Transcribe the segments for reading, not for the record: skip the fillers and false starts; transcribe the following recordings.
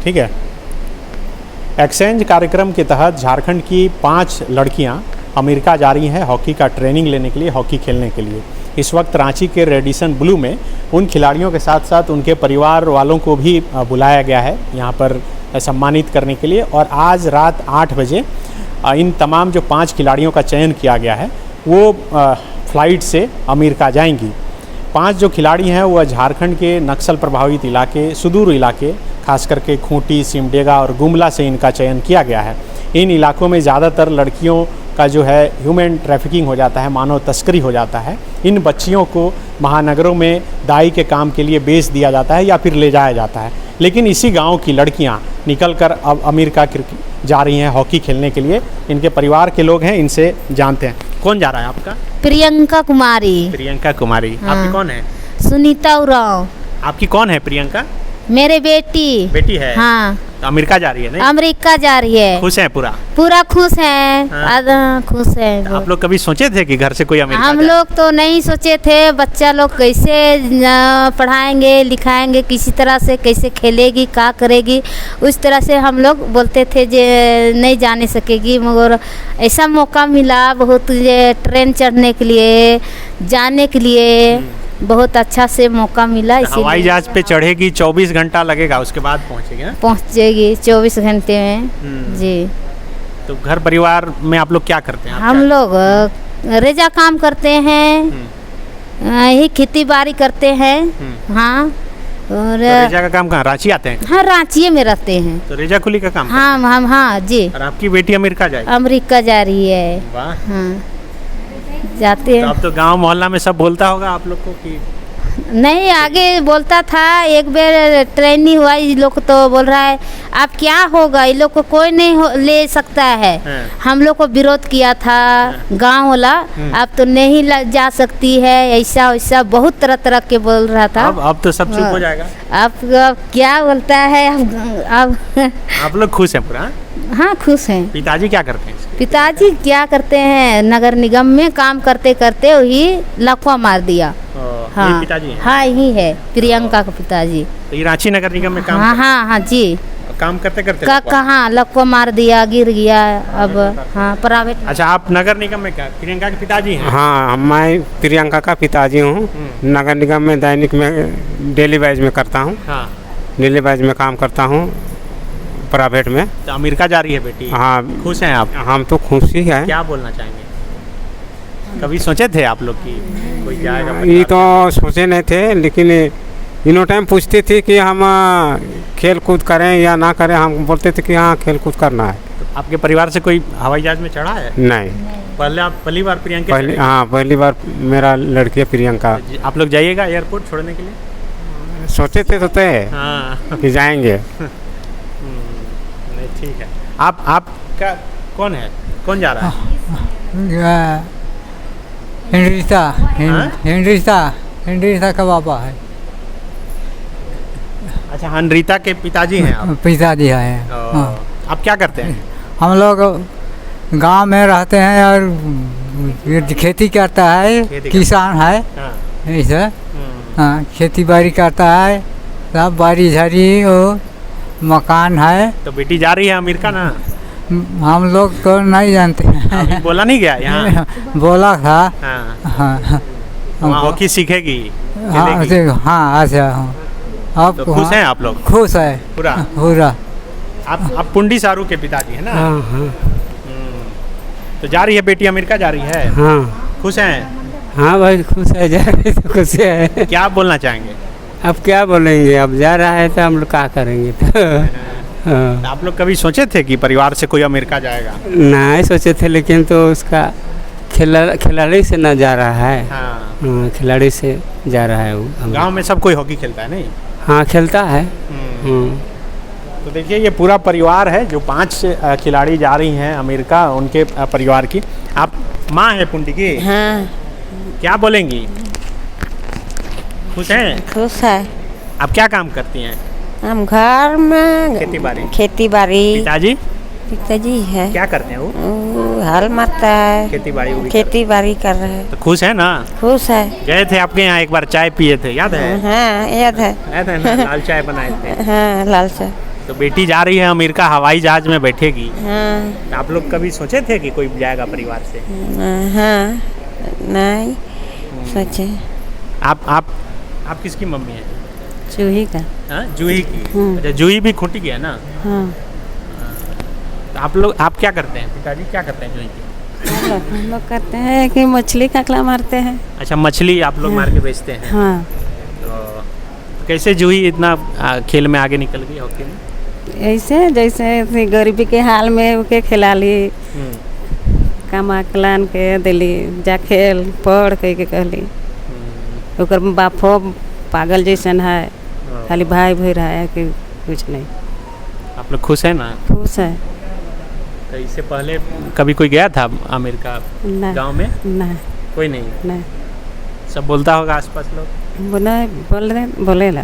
ठीक है। एक्सचेंज कार्यक्रम के तहत झारखंड की 5 लड़कियां अमेरिका जा रही हैं हॉकी का ट्रेनिंग लेने के लिए, हॉकी खेलने के लिए। इस वक्त रांची के रेडिसन ब्लू में उन खिलाड़ियों के साथ साथ उनके परिवार वालों को भी बुलाया गया है यहाँ पर सम्मानित करने के लिए। और आज रात 8 बजे इन तमाम जो 5 खिलाड़ियों का चयन किया गया है वो फ़्लाइट से अमेरिका जाएंगी। 5 जो खिलाड़ी हैं वह झारखंड के नक्सल प्रभावित इलाके, सुदूर इलाके, खास करके खूंटी, सिमडेगा और गुमला से इनका चयन किया गया है। इन इलाकों में ज़्यादातर लड़कियों का जो है ह्यूमन ट्रैफिकिंग हो जाता है, मानव तस्करी हो जाता है। इन बच्चियों को महानगरों में दाई के काम के लिए बेच दिया जाता है या फिर ले जाया जाता है। लेकिन इसी गांव की लड़कियां निकलकर अब अमेरिका जा रही हैं हॉकी खेलने के लिए। इनके परिवार के लोग हैं, इनसे जानते हैं। कौन जा रहा है आपका? प्रियंका कुमारी। प्रियंका कुमारी। हाँ। आपकी कौन है? सुनीता उरांव। आपकी कौन है प्रियंका? मेरे बेटी। बेटी है? हाँ। तो अमेरिका जा रही है नहीं? अमेरिका जा रही है। खुश है पूरा? पूरा खुश है। हाँ। खुश है। तो आप लोग कभी सोचे थे कि घर से कोई अमेरिका हम लोग तो नहीं सोचे थे। बच्चा लोग कैसे पढ़ाएंगे लिखाएंगे, किसी तरह से कैसे खेलेगी, क्या करेगी, उस तरह से हम लोग बोलते थे जे नहीं जाने सकेगी। मगर ऐसा मौका मिला बहुत, ट्रेन चढ़ने के लिए, जाने के लिए बहुत अच्छा से मौका मिला। तो हवाई जहाज पे चढ़ेगी, 24 घंटा लगेगा, उसके बाद पहुँचेगी? पहुँचेगी 24 घंटे में। जी। तो घर परिवार में आप लोग क्या करते हैं? हम लोग रेजा काम करते हैं, यही खेती बाड़ी करते हैं। हाँ। और तो रेजा का काम कहाँ? रांची आते हैं? हाँ, रांची में रहते हैं। तो रेजा कुली का काम? हाँ हम हाँ जी। और आपकी बेटी अमेरिका जाएगी? अमेरिका जा रही है। वाह। हाँ जाते हैं। तो अब तो गांव मोहल्ला में सब बोलता होगा आप लोग को कि नहीं, आगे बोलता था। एक बार ट्रेनिंग हुआ, ये लोग तो बोल रहा है आप क्या होगा, ये लोग को कोई नहीं ले सकता है। हम लोग को विरोध किया था गांव वाला, आप तो नहीं जा सकती है, ऐसा वैसा बहुत तरह तरह के बोल रहा था। अब तो सब चुप हो जाएगा। अब क्या बोलता है अब आप लोग खुश हैं पूरा? हाँ खुश हैं। पिताजी क्या करते हैं? पिताजी क्या करते हैं, नगर निगम में काम करते करते वही लकवा मार दिया। हाँ, ये पिताजी हैं? हाँ यही है प्रियंका का पिताजी। तो ये रांची नगर निगम में काम हाँ हाँ हाँ जी। काम करते करते कहाँ लकवा मार दिया, गिर गया। अब हाँ प्राइवेट। अच्छा, आप नगर निगम में क्या प्रियंका के पिताजी हैं? हाँ, मैं प्रियंका का पिताजी हूँ। नगर निगम में दैनिक में डेली वाइज में करता हूँ। हाँ। डेली वाइज में काम करता हूँ प्राइवेट में। तो अमेरिका जा रही है बेटी? हाँ। खुश हैं आप? हम तो खुशी हैं। क्या बोलना चाहेंगे? कभी सोचे थे आप लोग कि कोई जाएगा? ये तो सोचे नहीं थे, लेकिन इनो टाइम पूछते थे कि हम खेल कूद करें या ना करें। हम बोलते थे कि हाँ खेल कूद करना है। तो आपके परिवार से कोई हवाई जहाज में चढ़ा है? नहीं। पहली बार प्रियंका? हाँ पहली बार मेरा लड़की है प्रियंका। आप लोग जाइएगा एयरपोर्ट छोड़ने के लिए? सोचे थे हाँ कि जाएंगे। नहीं ठीक है। आपका कौन है? कौन जा रहा है? हेनरीता का पापा है। अच्छा, हनरीता के पिताजी हैं आप? पिताजी है। आप क्या करते हैं? हम लोग गांव में रहते हैं और खेती करता है, किसान है। ऐसा हाँ, खेती बाड़ी करता है, सब बाड़ी झाड़ी और मकान है। तो बेटी जा रही है अमेरिका ना? हम लोग तो नहीं जानते हैं। बोला नहीं गया यहाँ? बोला था। हाँ। वहाँ हॉकी सीखेगी? हाँ अच्छा। तो खुश हैं आप लोग? खुश है पूरा पूरा। आप पुंडी सारू के पिताजी है ना? हाँ। तो जा रही है बेटी अमेरिका जा रही है? हाँ। खुश हैं? हाँ भाई खुश है, जा रही तो खुश है। क्या आप बोलना चाहेंगे? अब क्या बोलेंगे, अब जा रहा है तो हम लोग क्या करेंगे। तो आप लोग कभी सोचे थे कि परिवार से कोई अमेरिका जाएगा? नहीं सोचे थे, लेकिन तो उसका खिलाड़ी से ना जा रहा है। हाँ। खिलाड़ी से जा रहा है वो। गांव में सब कोई हॉकी खेलता है नहीं? हाँ खेलता है। तो देखिए ये पूरा परिवार है जो 5 खिलाड़ी जा रही हैं अमेरिका, उनके परिवार की। आप माँ है पुंडी की? हाँ। क्या बोलेंगी? खुश हैं? खुश है। आप क्या काम करती हैं? हम घर में खेती बाड़ी। पिताजी है। क्या करते हैं वो? हल मारता है, खेती बाड़ी कर रहे हैं। तो खुश है ना? खुश है। गए थे आपके यहाँ एक बार, चाय पिए थे, याद है? हाँ याद है। याद है ना? लाल चाय बनाए थे। हाँ लाल चाय। तो बेटी जा रही है अमेरिका, हवाई जहाज में बैठेगी। हाँ आप लोग कभी सोचे थे कि कोई जाएगा परिवार से? हाँ नहीं सोचे। आप किसकी मम्मी है? चूही का। हाँ, जूही की। अच्छा, जूही भी खूंटी की है ना? हाँ तो आप क्या करते हैं? पिताजी क्या करते हैं जूही की? हम लोग करते हैं कि मछली ककला मारते हैं। अच्छा, मछली आप लोग मार के बेचते हैं। हाँ तो कैसे जूही इतना खेल में आगे निकल गई हॉकी में? ऐसे जैसे गरीबी के हाल में उके खिला ली, कमा कलान के दिली, जा खेल पढ़ कह के कहली। ओकर बापो पागल जैसन है, खाली भाई भाई रहा है कि कुछ नहीं। आप लोग खुश हैं ना? खुश है। तो इससे पहले कभी कोई गया था अमेरिका गांव में? नहीं कोई नहीं। नहीं सब बोलता होगा आसपास लोग? बोलेला।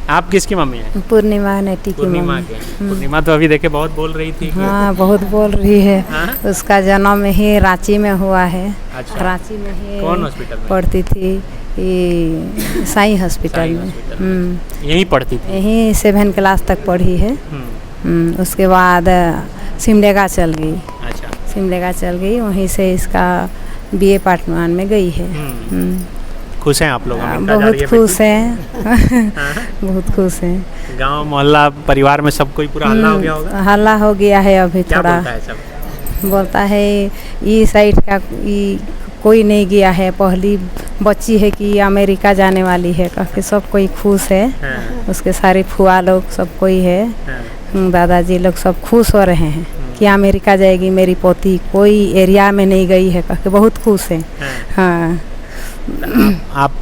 आप किसकी मम्मी हैं? पूर्णिमा नेटी की पूर्णिमा मम्मी। के। पूर्णिमा तो अभी देखे बहुत बोल रही थी कि हाँ बहुत बोल रही है। हाँ? उसका जन्म ही रांची में हुआ है। अच्छा। रांची में ही कौन हॉस्पिटल में? पढ़ती थी, ये साई हॉस्पिटल में। यहीं पढ़ती थी? यहीं 7 क्लास तक पढ़ी है। उसके बाद सिमडेगा चल गई। अच्छा। सिमडेगा चल गई, वहीं से इसका BA पार्ट 1 में गई है। खुश हैं आप लोग? अमेरिका जा रही है बहुत खुश हैं। हाँ? बहुत खुश हैं। गांव मोहल्ला परिवार में सब कोई पूरा हल्ला हो गया होगा? हल्ला हो गया है अभी क्या थोड़ा। बोलता है सब? बोलता है ये साइड का कोई नहीं गया है, पहली बच्ची है कि अमेरिका जाने वाली है, काफ़ी सब कोई खुश है। हाँ। उसके सारे फुआ लोग सब कोई है। हाँ। दादाजी लोग सब खुश हो रहे हैं कि अमेरिका जाएगी मेरी पोती, कोई एरिया में नहीं गई है, काफ़ी बहुत खुश है। हाँ। आप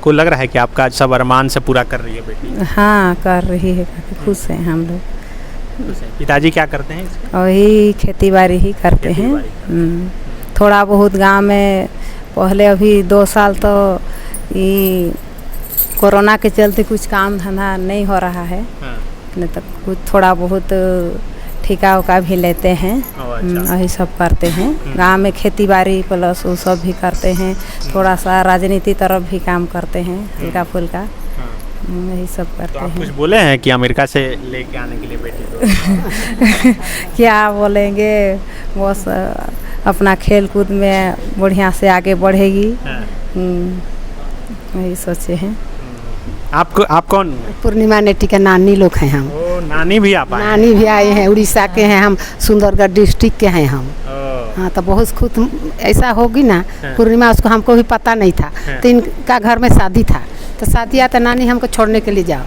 को लग रहा है कि आपका सब अरमान से पूरा कर रही है बेटी? हाँ कर रही है, काफ़ी खुश हैं हम लोग। पिताजी क्या करते हैं इसके? वही खेती बाड़ी ही करते हैं। थोड़ा बहुत गांव में पहले, अभी 2 साल तो ये कोरोना के चलते कुछ काम धंधा नहीं हो रहा है। हाँ। नहीं तो कुछ थोड़ा बहुत ठेका उका भी लेते हैं। अच्छा। वही सब करते हैं गांव में, खेती बाड़ी प्लस वो सब भी करते हैं। थोड़ा सा राजनीति तरफ भी काम करते हैं, हल्का फुल्का यही सब करते तो आप हैं। कुछ बोले हैं कि अमेरिका से लेके आने के लिए बेटी को? क्या बोलेंगे, बस अपना खेल कूद में बढ़िया से आगे बढ़ेगी। वही सोचे हैं। आप कौन? पूर्णिमा नेटी के नानी लोग हैं हम। ओ, नानी भी आप आए? नानी भी आए हैं, उड़ीसा के हैं हम, सुंदरगढ़ डिस्ट्रिक्ट के हैं हम। हाँ तो बहुत खुद ऐसा होगी ना। पूर्णिमा उसको हमको भी पता नहीं था। तो इनका घर में शादी था, तो शादी आया तो नानी हमको छोड़ने के लिए जाओ।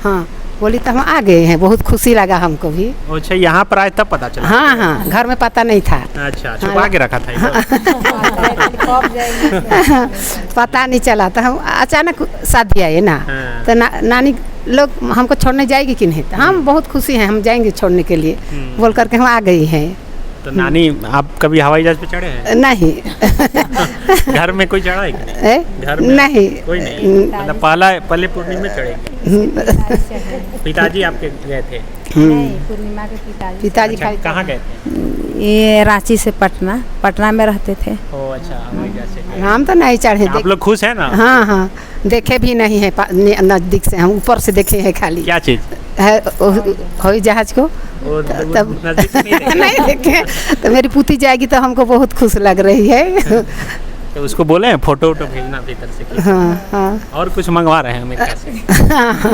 हाँ बोली तो हम आ गए हैं, बहुत खुशी लगा हमको भी। अच्छा, यहाँ पर आए तब पता चला? हाँ हाँ, घर में पता नहीं था। अच्छा, छुपा के रखा था? पता नहीं चला, तो हम अचानक शादी आए ना। तो नानी लोग हमको छोड़ने जाएगी कि नहीं, तो हम बहुत खुशी हैं, हम जाएंगे छोड़ने के लिए बोल करके हम आ गई हैं। तो नानी, आप कभी हवाई जहाज पे चढ़े हैं? नहीं। घर में कोई चढ़ा है क्या? घर में नहीं, कोई नहीं। मतलब पहले पूर्णिमा में चढ़ेगी। पिताजी आपके गए थे? पूर्णिमा के पिताजी अच्छा, कहाँ गए थे? ये रांची से पटना में रहते थे। ओ अच्छा, हवाई जहाज से गए। हम तो नहीं चढ़े। आप लोग खुश हैं ना? हाँ हाँ, देखे भी नहीं है नज़दीक से, हम ऊपर से देखे हैं खाली। क्या चीज़ है? हवाई जहाज को तब नहीं देखे। तो मेरी पुती जाएगी तो हमको बहुत खुश लग रही है। तो उसको बोले हैं फोटो वोटो भेजना भीतर से? हाँ हाँ। और कुछ मंगवा रहे हैं अमेरिका से?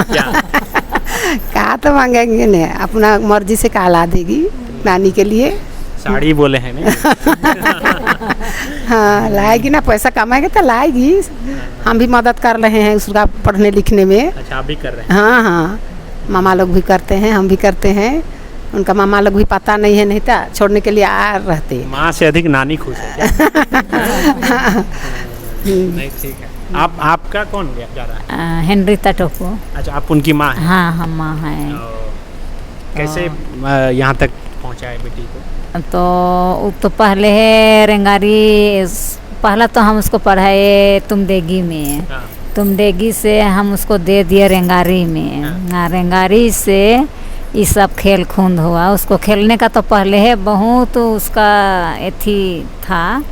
क्या कहा तो मांगेंगे न, अपना मर्जी से कहला देगी नानी के लिए। साड़ी बोले हैं नहीं? हाँ लाएगी ना, पैसा कमाएगी तो लाएगी। हम भी मदद कर रहे हैं उसका पढ़ने लिखने में। अच्छा, आप भी कर रहे हैं? हाँ हाँ, मामा लोग भी करते हैं, हम भी करते हैं। उनका मामा लोग भी पता नहीं है, नहीं था छोड़ने के लिए आ रहते। माँ से अधिक नानी खुश है क्या? नहीं, ठीक है। आपका कौन जा रहा है? हेनरिता टोको। अच्छा, आप उनकी माँ हैं? हाँ हम माँ हैं। कैसे यहाँ तक पहुँचाए बेटी को? तो पहले है रेंगारी, पहला तो हम उसको पढ़ाए तुमडेगी में। तुमडेगी से हम उसको दे दिए रेंगारी में। रेंगारी से ये सब खेल खूंद हुआ। उसको खेलने का तो पहले है बहुत उसका एथी था,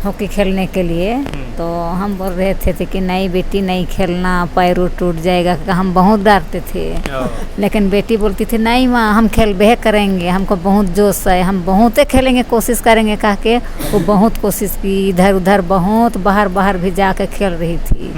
हॉकी खेलने के लिए। तो हम बोल रहे थे कि नहीं बेटी नहीं खेलना, पैर उर टूट जाएगा, हम बहुत डरते थे। लेकिन बेटी बोलती थी नहीं माँ हम खेलबे करेंगे, हमको बहुत जोश है, हम बहुत खेलेंगे, कोशिश करेंगे कह के वो बहुत कोशिश की, इधर उधर बहुत बाहर बाहर भी जाकर खेल रही थी।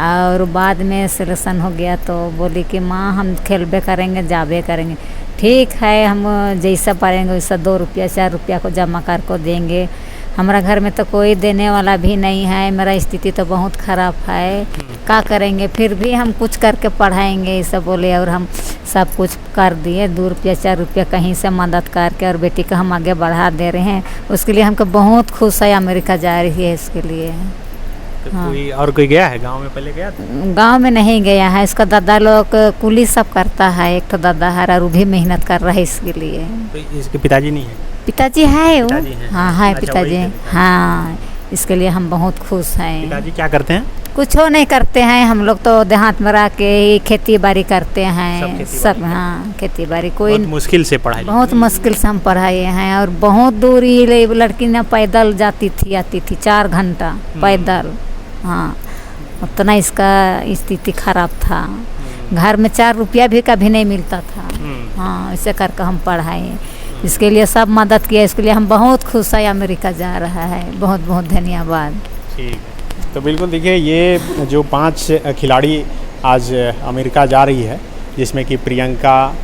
और बाद में सिलेक्शन हो गया तो बोली कि माँ हम खेलबे करेंगे, जाबे करेंगे। ठीक है, हम जैसा पाएंगे वैसा 2 रुपया 4 रुपया को जमा कर को देंगे। हमारा घर में तो कोई देने वाला भी नहीं है, मेरा स्थिति तो बहुत ख़राब है, क्या करेंगे, फिर भी हम कुछ करके पढ़ाएंगे ये सब बोले। और हम सब कुछ कर दिए, 2 रुपया 4 रुपया कहीं से मदद करके, और बेटी को हम आगे बढ़ा दे रहे हैं। उसके लिए हमको बहुत खुश है, अमेरिका जा रही है इसके लिए। तो कोई गया है गांव में, पहले गया था? गांव में नहीं गया है, इसका दादा लोग कुली सब करता है, एक तो दादा है और वो भी मेहनत कर रहा है इसके लिए। तो इसके पिताजी नहीं है? पिताजी है वो, हाँ है अच्छा, पिताजी, हाँ। इसके लिए हम बहुत खुश हैं। पिताजी क्या करते हैं? कुछ हो नहीं करते हैं, हम लोग तो देहात में रह के ही खेती बाड़ी करते हैं सब। हाँ खेती बाड़ी, कोई बहुत मुश्किल से पढ़ाई, बहुत मुश्किल से हम पढ़ाए हैं। और बहुत दूर ही लड़की ने पैदल जाती थी आती थी 4 घंटा पैदल। हाँ उतना इसका स्थिति खराब था, घर में 4 रुपया भी कभी नहीं मिलता था। हाँ ऐसे करके हम पढ़ाए, इसके लिए सब मदद किया, इसके लिए हम बहुत खुश है। अमेरिका जा रहा है, बहुत बहुत धन्यवाद। ठीक है, तो बिल्कुल देखिए ये जो 5 खिलाड़ी आज अमेरिका जा रही है, जिसमें कि प्रियंका,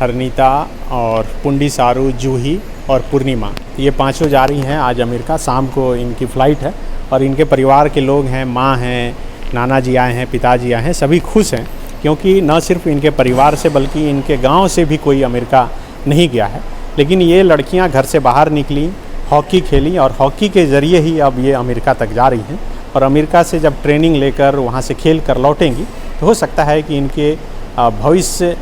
हरनीता और पुंडी सारू, जूही और पूर्णिमा, ये 5 जा रही हैं आज अमेरिका। शाम को इनकी फ़्लाइट है और इनके परिवार के लोग हैं, माँ हैं, नाना जी आए हैं, पिताजी आए हैं, सभी खुश हैं, क्योंकि न सिर्फ इनके परिवार से बल्कि इनके गांव से भी कोई अमेरिका नहीं गया है। लेकिन ये लड़कियां घर से बाहर निकली, हॉकी खेली और हॉकी के ज़रिए ही अब ये अमेरिका तक जा रही हैं। और अमेरिका से जब ट्रेनिंग लेकर वहाँ से खेल कर लौटेंगी तो हो सकता है कि इनके भविष्य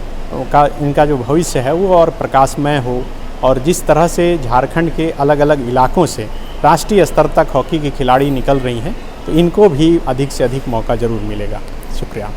का, इनका जो भविष्य है वो और प्रकाशमय हो। और जिस तरह से झारखंड के अलग अलग इलाकों से राष्ट्रीय स्तर तक हॉकी के खिलाड़ी निकल रही हैं, तो इनको भी अधिक से अधिक मौका ज़रूर मिलेगा। शुक्रिया।